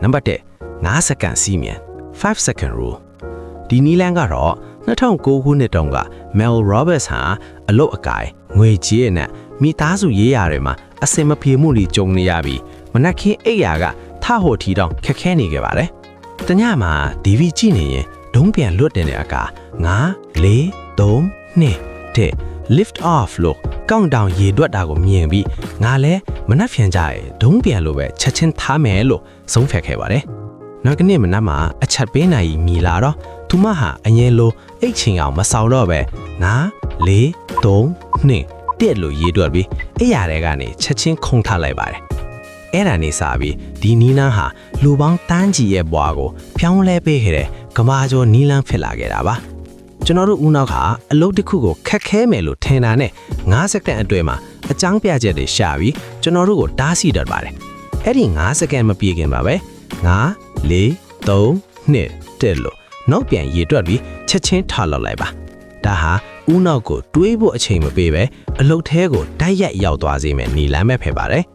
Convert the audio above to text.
number 1 5 second စီးမြန်5 second rule ဒီနီလန်ကတော့2009ခုနှစ်တုန်းက Mel Roberts ဟာအလုပ်အကိုင်ငွေကြေးနဲ့မိသားစုရေးရာတွေမှာအစင်မပြေမှုတွေကြုံနေရပြီးမနက်ခင်းအိပ်ရာကထဟိုထီတောင်ခက်ခဲနေခဲ့ပါတယ်။တညမှာ DV ကြည့်နေရင်ဒုံးပြန်လွတ်တင်တဲ့အကာ9 4 3 2 1 lift off လို့ကောင့်တောင်ရေတွက်တာကိုမြင်ပြီးငါလဲမနှက်ဖြန်ကြရဲ့ဒုံးပြန်လို့ပဲချက်ချင်းထားမယ်လို့ဆုံးဖြတ်ခဲ့ပါတယ်။နောက်ကနေ့မနက်မှာအချက်ပေးနိုင်မြည်လာတော့သူမဟာအရင်လိုအိတ်ချင်အောင်မဆောင်တော့ပဲ9 4 3 2 1လို့ရေတွက်ပြီးအိယာတွေကနေချက်ချင်းခုန်ထားလိုက်ပါတယ်။အဲ့ဒါနေစားပြီးဒီနီလန်းဟာလူပေါင်းတန်းကြီးရဲ့ဘွားကိုဖြောင်းလဲပေးခဲ့တဲ့ကမာကျော်နီလန်းဖြစ်လာခဲ့တာပါ။ကျွန်တော်တို့ဦးနောက်ကအလုပ်တစ်ခုကိုခက်ခဲမယ်လို့ထင်တာနဲ့9စက္ကန့်အတွင်းမှာအကြောင်းပြချက်တွေရှာပြီးကျွန်တော်တို့ကိုတားဆီးတတ်ပါတယ်။အဲ့ဒီ9စက္ကန့်မပြည့်ခင်ပါပဲ9 4 3 2 1လို့နောက်ပြန်ရေတွက်ပြီးချက်ချင်းထားလောက်လိုက်ပါ။ဒါဟာဦးနောက်ကိုတွေးဖို့အချိန်မပေးပဲအလုပ်ထဲကိုတိုက်ရိုက်ရောက်သွားစေမယ်နီလန်းပဲဖြစ်ပါတယ်။